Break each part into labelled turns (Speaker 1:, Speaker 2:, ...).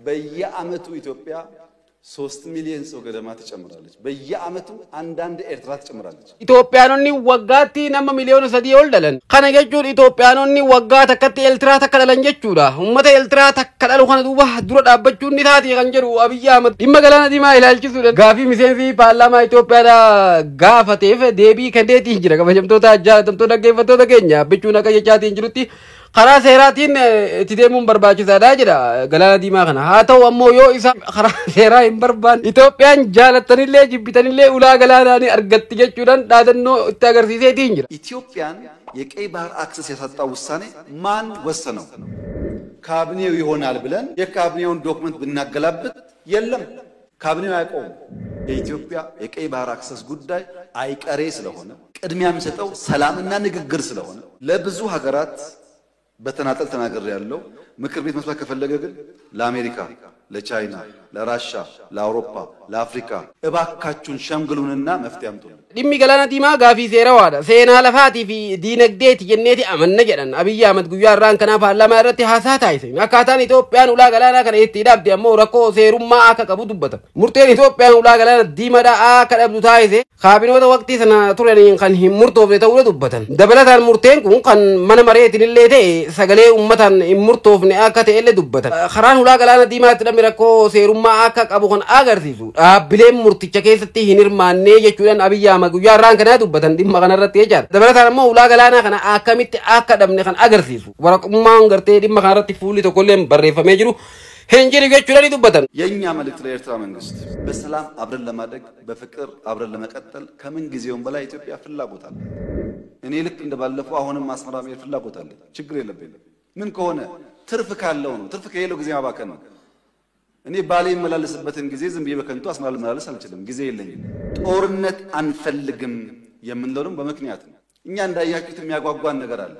Speaker 1: በየአመቱ ኢትዮጵያ 3 ሚሊዮን ሰው ገደማ ትጨምራለች በየአመቱ አንዳንድ ኤርትራ ትጨምራለች
Speaker 2: ኢትዮጵያኖኒ ወጋቲ ነም ሚሊዮን ሰዲ ወልደለን ከነገጁ ኢትዮጵያኖኒ ወጋታ ከተ ኤርትራ ተከለለን ጀቹዳ ኡመተ ኤርትራ ተከለሉ ከነ ዱባ ዱረ ዳበቹ እንዲታቲ ከንጀሩ አብይ አህመድ ዲመገላና ዲማ ኢላልቺ ሱደ ጋፊ ሚሴንሲ ፓርላማ ኢትዮጵያ ዳ ጋፈቴፍ ዴቢ ከንዴቲ እንጅራ ከበጀምቶታ አጃተምቶ ደገፈቶ ተገኛ ብቹ ነቀየቻቲ እንጅሩቲ خرا سيراتين تديمون برباچ زادا جدا غلانا ديما خنا هاتو امو يو إسا خرا سيرا امبربان إثيوبيان جالتن اللي جبتن اللي أولا غلانا ني أرغت جيچودان دادنو اتاغرسيسي تينجر
Speaker 1: ኢትዮጵያን የቀይ ባህር አክሰስ ያሳጣው ውሳኔ ማን ወሰነው ካቢኔው ይሆናል ብለን የካቢኔውን ዶክመንት ብናገላብጥ የለም ካቢኔው ያቆም የኢትዮጵያ የቀይ ባህር አክሰስ ጉዳይ አይቀሬ ስለሆነ ቅድሚያ የሚሰጠው ሰላምና ንግግር ስለሆነ ለብዙ ሀገራት በተናጠል ተናገር ያለው ምክር ቤት መስማት ከፈለገ ግን ለአሜሪካ ለቻይና ለራሻ ለአውሮፓ ለአፍሪካ እባካችሁን ሸምግሉንና መፍትሄ አምጡ
Speaker 2: ዲሚ ገላና ዲማ ጋፊ ሴራዋዳ ሴና ለፋቲ ፊ ዲነግዴት የኔቲ አመነ ጀደን አብይ አህመድ ጉያራን ከና ፓርላማ ረቲ ሐሳት አይሰ አካታን ኢትዮጵያን ኡላ ገላና ከነ ኢትዳብ ደሞ ረኮ ሴሩማ አከቀቡ ዱበተ ሙርቴን ኢትዮጵያን ኡላ ገላና ዲመዳ አከደብዱ ታይሰ ካቢኔው ወቅቲ ሰና ቱረኒን ከን ሙርቶ በተውለ ዱበተን ደበለታን ሙርቴን ኩን ከን መነ መሬትን ለቴ ሰገሌ ኡመታን ሙርቶፍኒ አከተ ኤለ ዱበተን خران ኡላ ገላና ዲማ ረኮ ሴሩማ አከቀቡ ከን አገርሲሱ አብሌም ሙርቲቸ ከሰቲ ሂንርማኔ የቹዳን አብይ አህመድ ጉያራን ከና ዱበተን ዲማ ከነረት የጃር ደበለታን ሞ ኡላ ገላና ከና አከሚት አከደምነ ከን አገርሲሱ ወረቁማን ገርቴ ዲማ ከነረት ፉሊ ተኮለም በረፈመ ጅሩ ሄንጀሪ የቹዳን ዱበተን
Speaker 1: የኛ መልእክት ለኤርትራ መንግስት በሰላም አብረን ለማደግ በፍቅር አብረን ለመቀጠል ከምን ጊዜውም በላይ ኢትዮጵያ ፍላጎት አለ እኔ ልክ እንደባለፈው አሁንም ማስመራ ነው ፍላጎት አለ ችግር የለብንም ምን ከሆነ ትርፍ ካለው ነው ትርፍ ከሌለው ጊዜ ማባከን ነው እኔ ባሌ መላለስበትን ጊዜ ዝም ብዬ በከንቱ አስመራ መላለስ አልችልም ጊዜ የለኝም ጦርነት አንፈልግም የምንለውም በመክንያት ነው እኛ እንዳያችሁት የሚያጓጓን ነገር አለ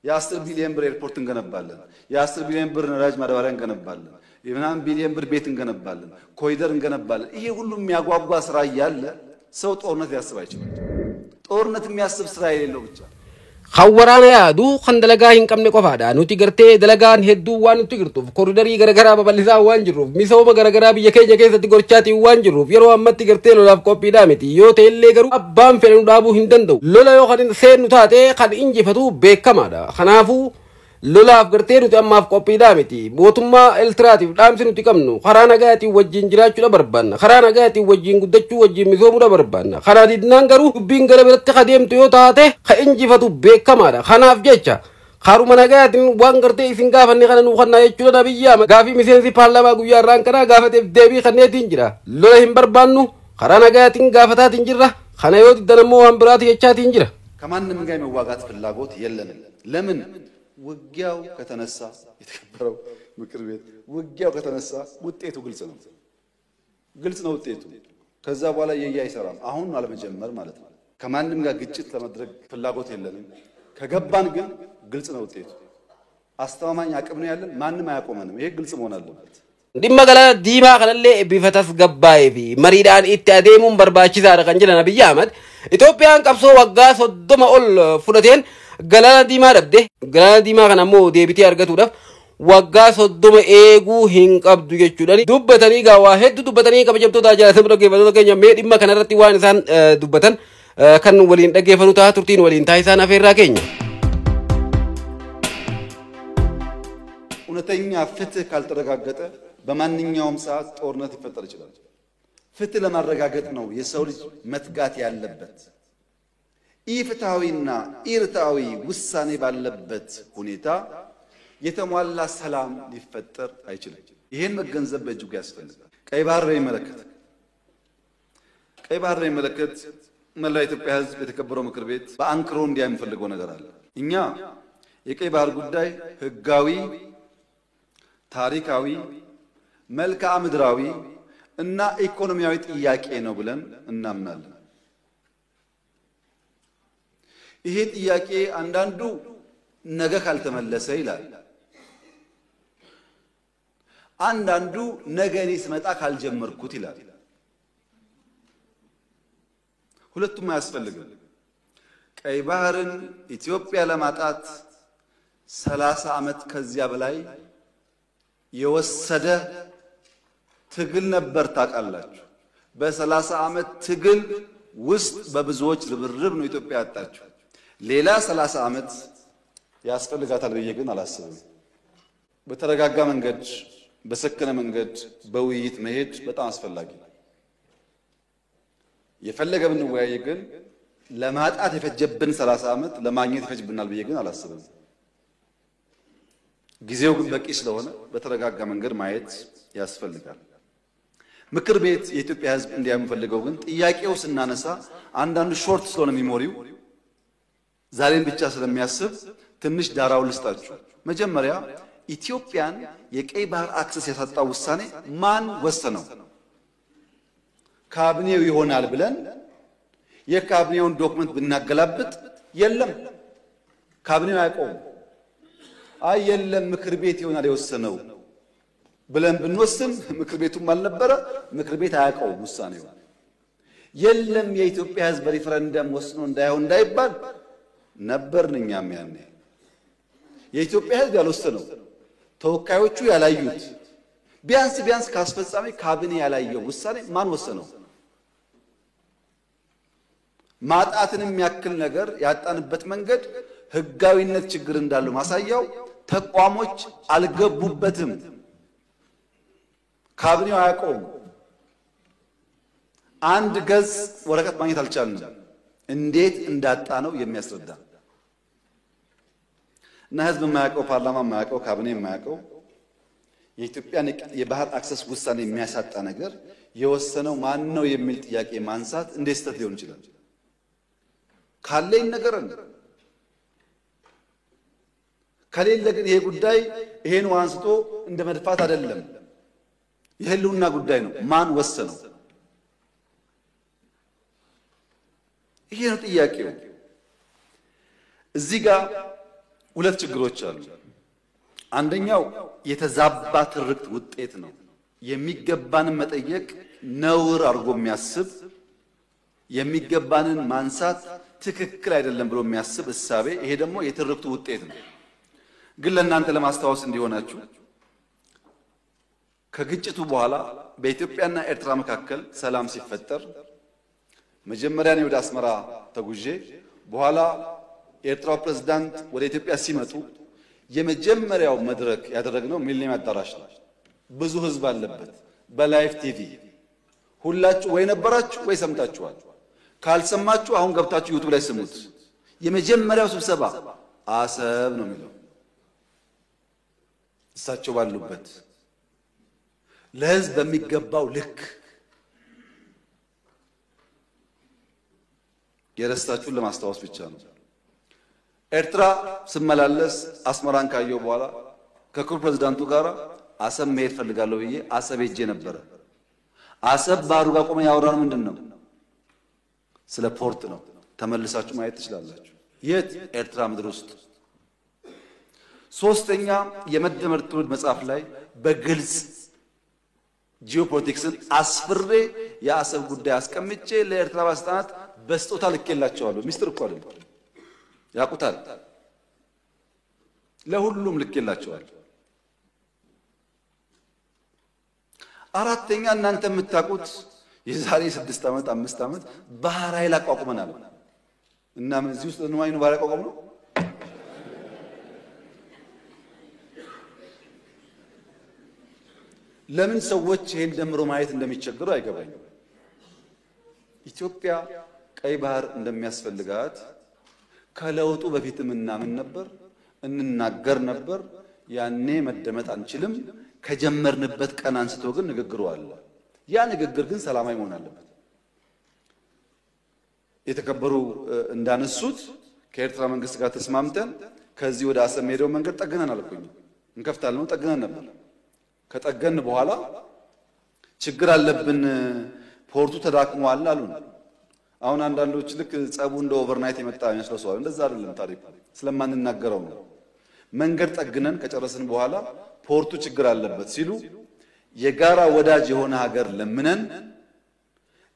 Speaker 1: የ10 ቢሊዮን ብር ኤርፖርት እንገነባለን የ10 ቢሊዮን ብር ነዳጅ ማዳበሪያ እንገነባለን የ9 ቢሊዮን ብር ቤት እንገነባለን ኮሪደር እንገነባለን ይሄ ሁሉ የሚያጓጓ ስራ ያለ ሰው ጦርነት ያስብ አይችልም ጦርነት የሚያስብ ስራ የሌለው ብቻ
Speaker 2: خورانه ያዱ خندلጋ hinqamne qofaadha nuti garte dalagaan hedduu waan nuti girtuuf koridari garagara babalisa waan jirruuf misooma garagara biyya keenya keessatti gorchaati waan jirruuf yeroo ammatti garte lolaaf qophiidha miti yoo ta'ellee garuu abbaan fedhan dhaabuu hin danda'u lola yoo kan seennu taate kan injifatu beekamaadha kanaafuu lolaaf garte nuti ammaaf qophiidha miti mootummaa eltraatiif dhaamsi nuti qabnu karaa nagaatiin wajjin jiraachuudha barbaanna karaa nagaatiin wajjin guddachuu wajjin misoomuudha barbaanna karaa didnaan garuu dubbiin gara biratti qadeemtu yoo taate ka injifatu beekamaadha kanaaf jecha karuma nagaatiin waan garte isin gaafanne kana nu kannaa jechuudha nabiyyaa gaafii miseensi paarlaamaa guyyaarraan kana gaafateef deebii kanneetiin jira lola hin barbaannu karaa nagaatiin gaafataatiin jirra kana yoo diddan ammoo waan biraati jechaatiin jira
Speaker 1: ከማንም ጋር መዋጋት ፍላጎት የለንም ለምን ውጊያው ከተነሳ የተከበረው ምክር ቤት ውጊያው ከተነሳ ውጤቱ ግልጽ ነው ውጤቱ ከዛ በኋላ የያይሰራም አሁን አለመጀመር ማለት ነው ከማንም ጋር ግጭት ለማድረግ ፍላጎት የለንም ከገባን ግን ግልጽ ነው ውጤቱ አስተማማኝ አቅም ነው ያለን ማንም አያቆመንም ይሄ ግልጽ መሆን አለበት
Speaker 2: ዲመገላ ዲማ ከለለ ቢፈታስ ገባይፊ መሪዳን ኢታዴሙን በርባቺሳዳ ከንጀለ ነብይ አህመድ ኢትዮጵያን ቀብሶ ወጋ ሶዶማ ኦል ፉደቴን galana dima kana mo deebiti argatuudhaaf waggaa 30 eeguu hin qabdu jechuudha dubbatanii gaa waa hedduu dubbatanii kabajamtoota jaalatamoo dhaggeeffattoota keenya mee dhimma kana irratti waan isaan dubbatan kan waliin dhaggeeffanu ta'a turtiin waliin taasisaan afeerraa keenya
Speaker 1: እውነተኛ ፍትህ ካልተረጋገጠ በማንኛውም ሰዓት ጦርነት ይፈጠር ይችላል ፍትህ ለማረጋገጥ ነው የሰው ልጅ መትጋት ያለበት ኢፍትሃዊና ኢርታዊ ውሳኔ ባለበት ሁኔታ የተሟላ ሰላም ሊፈጠር አይችልም ይሄን መገንዘብ በእጅጉ ያስፈልጋል ቀይ ባህር መለከት መላ ኢትዮጵያ ህዝብ የተከበረው ምክር ቤት በአንክሮ እንዲያም ፈልገው ነገር አለ እኛ የቀይ ባህር ጉዳይ ህጋዊ ታሪካዊ መልክዓ ምድራዊ እና ኢኮኖሚያዊ ጥያቄ ነው ብለን እናምናለን ይሄ ጥያቄ አንዳንዱ ነገ ካልተመለሰ ይላል አንዳንዱ ነገ እኔ ስመጣ ካልጀመርኩት ይላል ሁለቱም አያስፈልግም ቀይ ባህርን ኢትዮጵያ ለማጣት 30 ዓመት ከዚያ በላይ የወሰደ ትግል ነበር ታውቃላችሁ። በ30 ዓመት ትግል ውስጥ በብዙዎች ርብርብ ነው ኢትዮጵያ ያጣችው። ሌላ 30 ዓመት ያስፈልጋታል ብዬ ግን አላስብም። በተረጋጋ መንገድ፣ በሰከነ መንገድ በውይይት መሄድ በጣም አስፈላጊ ነው። የፈለገ ብንወያይ ግን ለማጣት የፈጀብን 30 ዓመት ለማግኘት ይፈጅብናል ብዬ ግን አላስብም። ጊዜው ግን በቂ ስለሆነ በተረጋጋ መንገድ ማየት ያስፈልጋል። ምክር ቤት የኢትዮጵያ ሕዝብ እንዲያምፈልገው ግን ጥያቄው ስናነሳ አንዳንዱ ሾርት ስለሆነ ሚሞሪው ዛሬን ብቻ ስለሚያስብ ትንሽ ዳራው ልስጣችሁ። መጀመሪያ ኢትዮጵያን የቀይ ባህር አክሰስ ያሳጣው ውሳኔ ማን ወሰነው? ካቢኔው ይሆናል ብለን የካቢኔውን ዶክመንት ብናገላብጥ የለም፣ ካቢኔው አያውቀውም። አይ የለም ምክር ቤት ይሆናል የወሰነው ብለን ብንወስን ምክር ቤቱም አልነበረ፣ ምክር ቤት አያውቀውም ውሳኔው። የለም የኢትዮጵያ ሕዝብ በሪፈረንደም ወስኖ እንዳይሆን እንዳይባል ነበርን እኛም ያኔ። የኢትዮጵያ ሕዝብ ያልወሰነው ተወካዮቹ ያላዩት ቢያንስ ካስፈጻሚ ካቢኔ ያላየው ውሳኔ ማን ወሰነው? ማጣትን የሚያክል ነገር ያጣንበት መንገድ ህጋዊነት ችግር እንዳለው ማሳያው ተቋሞች አልገቡበትም። ካቢኔው አያውቀውም። አንድ ገጽ ወረቀት ማግኘት አልቻልንም። እንዴት እንዳጣ ነው የሚያስረዳ እና ህዝብ የማያውቀው ፓርላማ የማያውቀው ካቢኔ የማያውቀው የኢትዮጵያን የባህር አክሰስ ውሳኔ የሚያሳጣ ነገር የወሰነው ማን ነው የሚል ጥያቄ ማንሳት እንዴት ስህተት ሊሆን ይችላል? ካለኝ ነገርን ከሌለ ግን ይሄ ጉዳይ ይሄን አንስቶ እንደ መድፋት አይደለም፣ የህልውና ጉዳይ ነው። ማን ወሰነው? ይሄ ነው ጥያቄው። እዚህ ጋር ሁለት ችግሮች አሉ። አንደኛው የተዛባ ትርክት ውጤት ነው። የሚገባንን መጠየቅ ነውር አድርጎ የሚያስብ የሚገባንን ማንሳት ትክክል አይደለም ብሎ የሚያስብ እሳቤ፣ ይሄ ደግሞ የትርክቱ ውጤት ነው። ግን ለእናንተ ለማስታወስ እንዲሆናችሁ ከግጭቱ በኋላ በኢትዮጵያና ኤርትራ መካከል ሰላም ሲፈጠር መጀመሪያ ነው ወደ አስመራ ተጉዤ በኋላ የኤርትራው ፕሬዝዳንት ወደ ኢትዮጵያ ሲመጡ የመጀመሪያው መድረክ ያደረግነው ሚሊኒየም አዳራሽ ነው። ብዙ ህዝብ አለበት። በላይቭ ቲቪ ሁላችሁ ወይ ነበራችሁ ወይ ሰምታችኋል። ካልሰማችሁ አሁን ገብታችሁ ዩቲዩብ ላይ ስሙት። የመጀመሪያው ስብሰባ አሰብ ነው የሚለው እሳቸው ባሉበት ለህዝብ በሚገባው ልክ የረስታችሁን ለማስታወስ ብቻ ነው። ኤርትራ ስመላለስ አስመራን ካየው በኋላ ከክቡር ፕሬዝዳንቱ ጋር አሰብ መሄድ ፈልጋለሁ ብዬ አሰብ ሄጄ ነበረ። አሰብ ባህሩ ጋር ቆመን ያወራነው ምንድን ነው? ስለ ፖርት ነው። ተመልሳችሁ ማየት ትችላላችሁ። የት? ኤርትራ ምድር ውስጥ። ሶስተኛ የመደመር ትውልድ መጽሐፍ ላይ በግልጽ ጂኦፖለቲክስን አስፍሬ የአሰብ ጉዳይ አስቀምጬ ለኤርትራ ባለስልጣናት በስጦታ ልኬላቸዋለሁ። ሚስጥር እኮ አይደለም፣ ያውቁታል። ለሁሉም ልኬላቸዋለሁ። አራተኛ እናንተ የምታውቁት የዛሬ 6 ዓመት 5 ዓመት ባህር ኃይል አቋቁመናል እና ምን እዚህ ውስጥ ነው ባህር አቋቁመን ነው? ለምን ሰዎች ይሄን ደምሮ ማየት እንደሚቸገሩ አይገባኝም። ኢትዮጵያ ቀይ ባህር እንደሚያስፈልጋት ከለውጡ በፊትም እናምን ነበር፣ እንናገር ነበር። ያኔ መደመጥ አንችልም። ከጀመርንበት ቀን አንስቶ ግን ንግግሩ አለ። ያ ንግግር ግን ሰላማዊ መሆን አለበት። የተከበሩ እንዳነሱት ከኤርትራ መንግስት ጋር ተስማምተን ከዚህ ወደ አሰብ ሄደው መንገድ ጠግነን አልኩኝ። እንከፍታለን ነው ጠግነን ነበር። ከጠገን በኋላ ችግር አለብን፣ ፖርቱ ተዳክሟል አሉን። አሁን አንዳንዶች ልክ ጸቡ እንደ ኦቨርናይት የመጣ ይመስለው ሰው እንደዛ አይደለም። ታሪኩ ስለማንናገረው ነው። መንገድ ጠግነን ከጨረስን በኋላ ፖርቱ ችግር አለበት ሲሉ የጋራ ወዳጅ የሆነ ሀገር ለምነን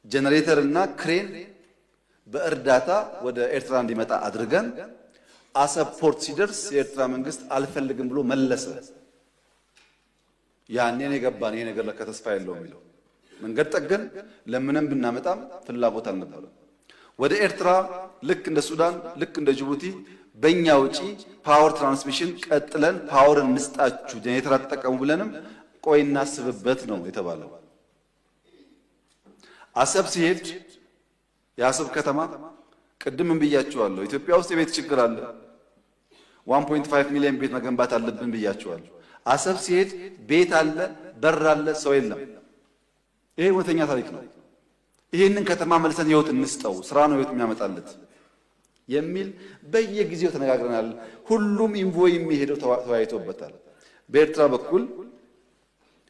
Speaker 1: ጄኔሬተርና ክሬን በእርዳታ ወደ ኤርትራ እንዲመጣ አድርገን አሰብ ፖርት ሲደርስ የኤርትራ መንግስት አልፈልግም ብሎ መለሰ። ያኔን የገባን ይሄ ነገር ለካ ተስፋ የለውም የሚለው መንገድ ጠገን ለምንም ብናመጣም ፍላጎት አልነበረም። ወደ ኤርትራ ልክ እንደ ሱዳን ልክ እንደ ጅቡቲ በእኛ ውጪ ፓወር ትራንስሚሽን ቀጥለን ፓወር እንስጣችሁ ጄኔሬተር አትጠቀሙ ብለንም ቆይ እናስብበት ነው የተባለው። አሰብ ሲሄድ የአሰብ ከተማ ቅድምም ብያችኋለሁ፣ ኢትዮጵያ ውስጥ የቤት ችግር አለ። 1.5 ሚሊዮን ቤት መገንባት አለብን ብያችኋለሁ። አሰብ ሲሄድ ቤት አለ፣ በር አለ፣ ሰው የለም። ይሄ እውነተኛ ታሪክ ነው። ይሄንን ከተማ መልሰን ህይወት እንስጠው፣ ስራ ነው ህይወት የሚያመጣለት የሚል በየጊዜው ተነጋግረናል። ሁሉም ኢንቮይ የሚሄደው ተወያይቶበታል። በኤርትራ በኩል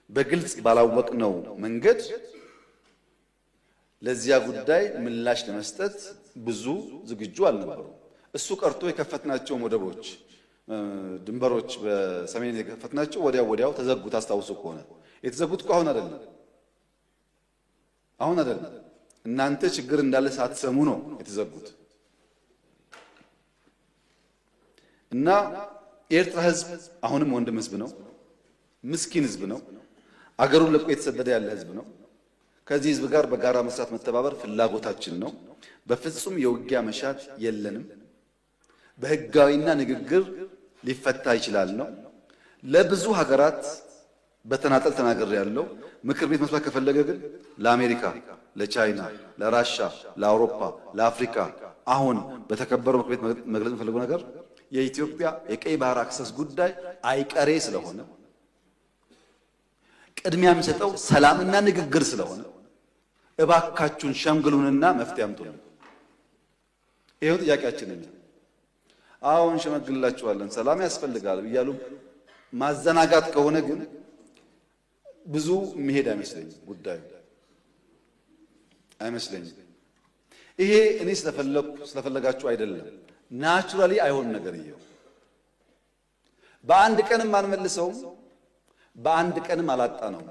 Speaker 1: በግልጽ ባላወቅነው መንገድ ለዚያ ጉዳይ ምላሽ ለመስጠት ብዙ ዝግጁ አልነበሩም። እሱ ቀርቶ የከፈትናቸው ወደቦች፣ ድንበሮች በሰሜን የከፈትናቸው ወዲያው ተዘጉ። ታስታውሱ ከሆነ የተዘጉት እኮ አሁን አይደለም። እናንተ ችግር እንዳለ ሳትሰሙ ነው የተዘጉት። እና የኤርትራ ህዝብ አሁንም ወንድም ህዝብ ነው፣ ምስኪን ህዝብ ነው፣ አገሩን ለቆ የተሰደደ ያለ ህዝብ ነው። ከዚህ ህዝብ ጋር በጋራ መስራት መተባበር ፍላጎታችን ነው። በፍጹም የውጊያ መሻት የለንም። በህጋዊና ንግግር ሊፈታ ይችላል ነው። ለብዙ ሀገራት በተናጠል ተናገር ያለው ምክር ቤት መስራት ከፈለገ ግን ለአሜሪካ፣ ለቻይና፣ ለራሻ፣ ለአውሮፓ፣ ለአፍሪካ አሁን በተከበረው ምክር ቤት መግለጽ የፈለገው ነገር የኢትዮጵያ የቀይ ባህር አክሰስ ጉዳይ አይቀሬ ስለሆነ ቅድሚያ የሚሰጠው ሰላምና ንግግር ስለሆነ እባካችሁን ሸምግሉንና መፍትሄ አምጡልን። ይሄው ጥያቄያችን ነው። አሁን ሸመግልላችኋለን ሰላም ያስፈልጋል እያሉ ማዘናጋት ከሆነ ግን ብዙ መሄድ ጉዳዩ አይመስለኝም። ይሄ እኔ ስለፈለጋችሁ አይደለም፣ ናቹራሊ አይሆን ነገር ይሄው በአንድ ቀንም አንመልሰውም፣ በአንድ ቀንም አላጣ ነው።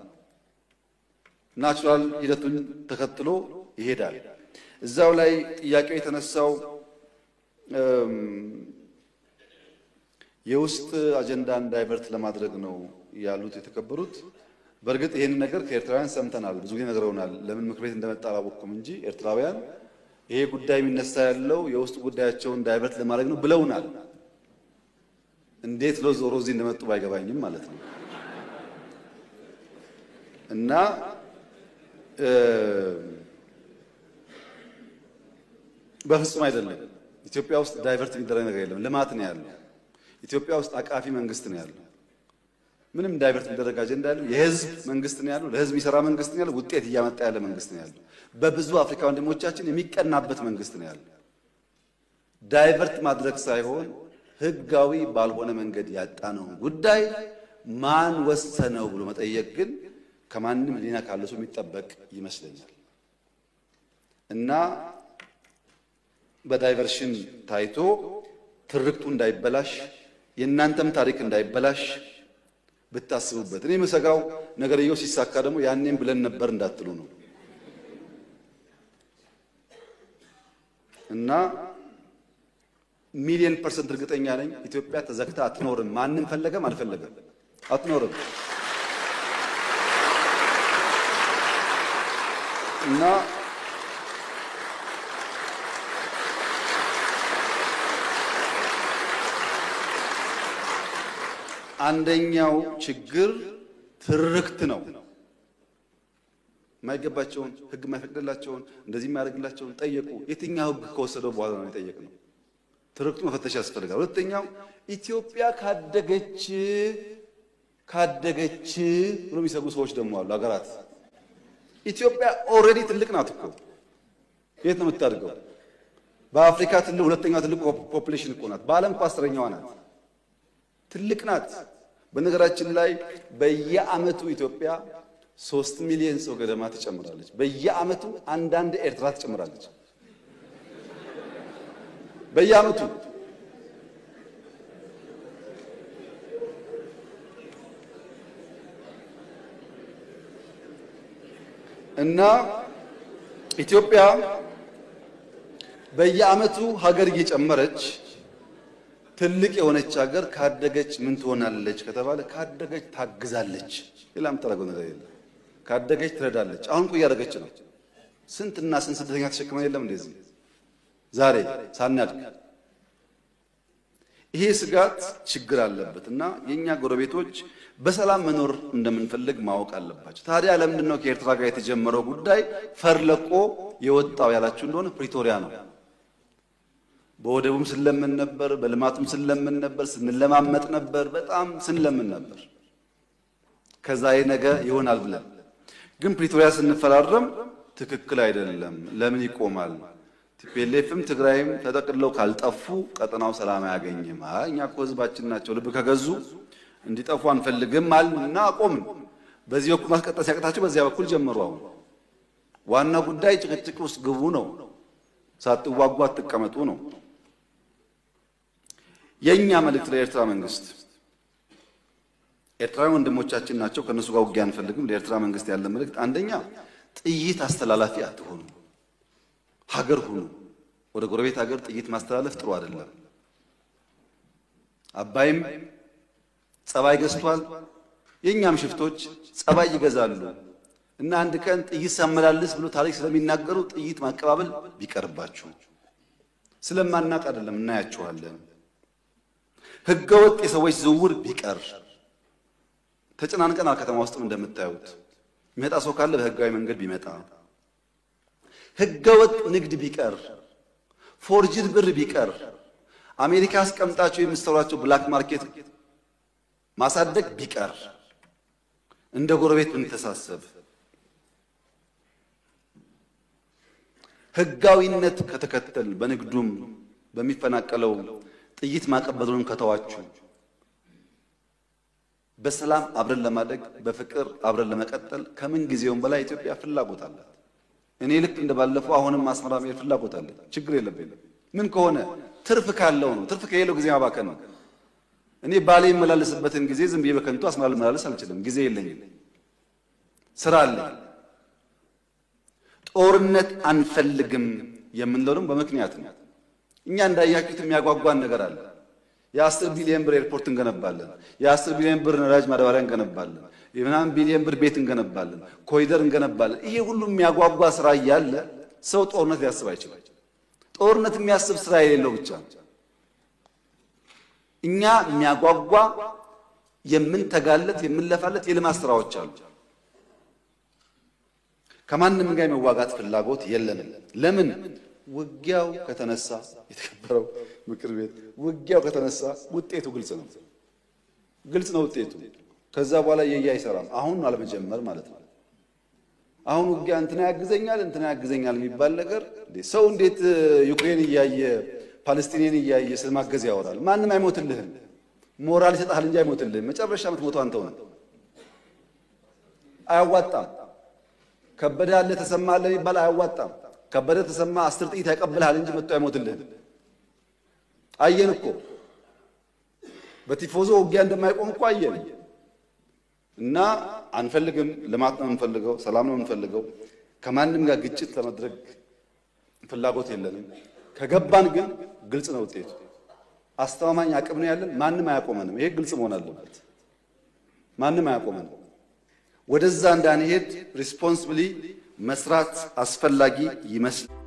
Speaker 1: ናቹራል ሂደቱን ተከትሎ ይሄዳል። እዛው ላይ ጥያቄው የተነሳው የውስጥ አጀንዳን ዳይቨርት ለማድረግ ነው ያሉት የተከበሩት። በእርግጥ ይሄን ነገር ከኤርትራውያን ሰምተናል፣ ብዙ ጊዜ ነግረውናል። ለምን ምክር ቤት እንደመጣ አላወቅኩም እንጂ ኤርትራውያን ይሄ ጉዳይ የሚነሳ ያለው የውስጥ ጉዳያቸውን ዳይቨርት ለማድረግ ነው ብለውናል። እንዴት ዞሮ እዚህ እንደመጡ ባይገባኝም ማለት ነው። እና በፍጹም አይደለም። ኢትዮጵያ ውስጥ ዳይቨርት የሚደረግ ነገር የለም። ልማት ነው ያለው። ኢትዮጵያ ውስጥ አቃፊ መንግስት ነው ያለው። ምንም ዳይቨርት የሚደረግ አጀንዳ ያለው የህዝብ መንግስት ነው ያለው። ለህዝብ የሚሰራ መንግስት ነው ያለው። ውጤት እያመጣ ያለ መንግስት ነው ያለው። በብዙ አፍሪካ ወንድሞቻችን የሚቀናበት መንግስት ነው ያለው። ዳይቨርት ማድረግ ሳይሆን ህጋዊ ባልሆነ መንገድ ያጣነው ጉዳይ ማን ወሰነው ብሎ መጠየቅ ግን ከማንም ሊና ካለ ሰው የሚጠበቅ ይመስለኛል። እና በዳይቨርሽን ታይቶ ትርክቱ እንዳይበላሽ የእናንተም ታሪክ እንዳይበላሽ ብታስቡበት። እኔ መሰጋው ነገርየው ሲሳካ ደግሞ ያኔም ብለን ነበር እንዳትሉ ነው። እና ሚሊየን ፐርሰንት እርግጠኛ ነኝ ኢትዮጵያ ተዘግታ አትኖርም። ማንም ፈለገም አልፈለገም አትኖርም። እና አንደኛው ችግር ትርክት ነው። የማይገባቸውን ህግ የማይፈቅድላቸውን እንደዚህ የማያደርግላቸውን ጠየቁ። የትኛው ህግ ከወሰደው በኋላ ነው የጠየቅነው? ትርክቱ መፈተሽ ያስፈልጋል። ሁለተኛው ኢትዮጵያ ካደገች ብሎ የሚሰጉ ሰዎች ደግሞ አሉ። ሀገራት ኢትዮጵያ ኦልሬዲ ትልቅ ናት እኮ። የት ነው የምታድገው? በአፍሪካ ሁለተኛው ትልቅ ፖፑሌሽን እኮ ናት። በዓለም እኮ 10ኛዋ ናት። ትልቅ ናት። በነገራችን ላይ በየአመቱ ኢትዮጵያ 3 ሚሊዮን ሰው ገደማ ትጨምራለች። በየአመቱ አንዳንድ ኤርትራ ትጨምራለች። በየአመቱ እና ኢትዮጵያ በየአመቱ ሀገር እየጨመረች ትልቅ የሆነች ሀገር ካደገች ምን ትሆናለች ከተባለ ካደገች ታግዛለች። ሌላም ተረጋግጦ ነገር የለም። ካደገች ትረዳለች። አሁን እኮ እያደረገች ነው። ስንትና ስንት ስደተኛ ተሸክመን የለም እንደዚህ ዛሬ ሳናድግ። ይሄ ስጋት ችግር አለበትና የኛ ጎረቤቶች በሰላም መኖር እንደምንፈልግ ማወቅ አለባቸው። ታዲያ ለምንድን ነው ከኤርትራ ጋር የተጀመረው ጉዳይ ፈርለቆ የወጣው ያላችሁ እንደሆነ ፕሪቶሪያ ነው። በወደቡም ስለምን ነበር፣ በልማቱም ስለምን ነበር፣ ስንለማመጥ ነበር፣ በጣም ስንለምን ነበር። ከዛ ነገ ይሆናል ብለን ግን ፕሪቶሪያ ስንፈራረም ትክክል አይደለም፣ ለምን ይቆማል? ቲፒኤልኤፍም ትግራይም ተጠቅልለው ካልጠፉ ቀጠናው ሰላም አያገኝም። እኛ እኮ ህዝባችን ናቸው፣ ልብ ከገዙ እንዲጠፉ አንፈልግም አልና አቆምን። በዚህ በኩል ማስቀጠል ሲያቅታቸው በዚያ በኩል ጀመሩ። አሁን ዋና ጉዳይ ጭቅጭቅ ውስጥ ግቡ ነው፣ ሳትዋጉ አትቀመጡ ነው። የኛ መልእክት ለኤርትራ መንግስት፣ ኤርትራውያን ወንድሞቻችን ናቸው፣ ከነሱ ጋር ውጊያ አንፈልግም። ለኤርትራ መንግስት ያለ መልእክት አንደኛ ጥይት አስተላላፊ አትሆኑ፣ ሀገር ሁኑ። ወደ ጎረቤት ሀገር ጥይት ማስተላለፍ ጥሩ አይደለም። አባይም ጸባይ ገዝቷል፣ የኛም ሽፍቶች ጸባይ ይገዛሉ እና አንድ ቀን ጥይት ሳመላልስ ብሎ ታሪክ ስለሚናገሩ ጥይት ማቀባበል ቢቀርባችሁ። ስለማናቅ አይደለም፣ እናያችኋለን። ህገወጥ የሰዎች ዝውውር ቢቀር። ተጨናንቀናል። ከተማ ውስጥም እንደምታዩት የሚመጣ ሰው ካለ በህጋዊ መንገድ ቢመጣ፣ ህገወጥ ንግድ ቢቀር፣ ፎርጅድ ብር ቢቀር፣ አሜሪካ አስቀምጣቸው የምትሰሯቸው ብላክ ማርኬት ማሳደግ ቢቀር፣ እንደ ጎረቤት ብንተሳሰብ፣ ህጋዊነት ከተከተል በንግዱም በሚፈናቀለው ጥይት ማቀበሉን ከተዋችሁ በሰላም አብረን ለማደግ በፍቅር አብረን ለመቀጠል ከምን ጊዜውም በላይ ኢትዮጵያ ፍላጎት አላት። እኔ ልክ እንደባለፈው አሁንም አስመራ መሄድ ፍላጎት አለ። ችግር የለብኝም። ምን ከሆነ ትርፍ ካለው ነው። ትርፍ ከሌለው ጊዜ ማባከን ነው። እኔ ባሌ የመላለስበትን ጊዜ ዝም ብዬ በከንቱ አስመራ ልመላለስ አልችልም። ጊዜ የለኝም፣ ስራ አለኝ። ጦርነት አንፈልግም የምንለው ደግሞ በምክንያት ነው። እኛ እንዳያችሁት የሚያጓጓን ነገር አለ። የ10 ቢሊዮን ብር ኤርፖርት እንገነባለን፣ የ10 ቢሊዮን ብር ነዳጅ ማዳበሪያ እንገነባለን፣ የምናምን ቢሊዮን ብር ቤት እንገነባለን፣ ኮሪደር እንገነባለን። ይሄ ሁሉ የሚያጓጓ ስራ እያለ ሰው ጦርነት ሊያስብ አይችልም። ጦርነት የሚያስብ ስራ የሌለው ብቻ። እኛ የሚያጓጓ የምንተጋለት የምንለፋለት የልማት ስራዎች አሉ። ከማንም ጋር የመዋጋት ፍላጎት የለንም። ለምን? ውጊያው ከተነሳ የተከበረው ምክር ቤት ውጊያው ከተነሳ ውጤቱ ግልጽ ነው። ግልጽ ነው ውጤቱ። ከዛ በኋላ አይሰራም። አሁን አለመጀመር ማለት ነው። አሁን ውጊያ እንትና ያግዘኛል የሚባል ነገር ሰው እንዴት ዩክሬን እያየ ፓለስቲኔን እያየ ስለማገዝ ያወራል? ማንም አይሞትልህም። ሞራል ይሰጣል እንጂ አይሞትልህም። መጨረሻ የምትሞተው አንተው ነህ። አያዋጣም። ከበደ አለ ተሰማ አለ የሚባል አያዋጣም። ከበደ ተሰማ 10 ጥይት ያቀብልሃል እንጂ መጥቶ አይሞትልህም። አየን እኮ በቲፎዞ ውጊያ እንደማይቆም እኮ አየን። እና አንፈልግም። ልማት ነው የምንፈልገው፣ ሰላም ነው የምንፈልገው። ከማንም ጋር ግጭት ለማድረግ ፍላጎት የለንም። ከገባን ግን ግልጽ ነው ውጤቱ። አስተማማኝ አቅም ነው ያለን። ማንም አያቆመንም። ይሄ ግልጽ መሆን አለበት። ማንም አያቆመንም። ወደዛ እንዳንሄድ ሪስፖንሲብሊ መስራት አስፈላጊ ይመስላል።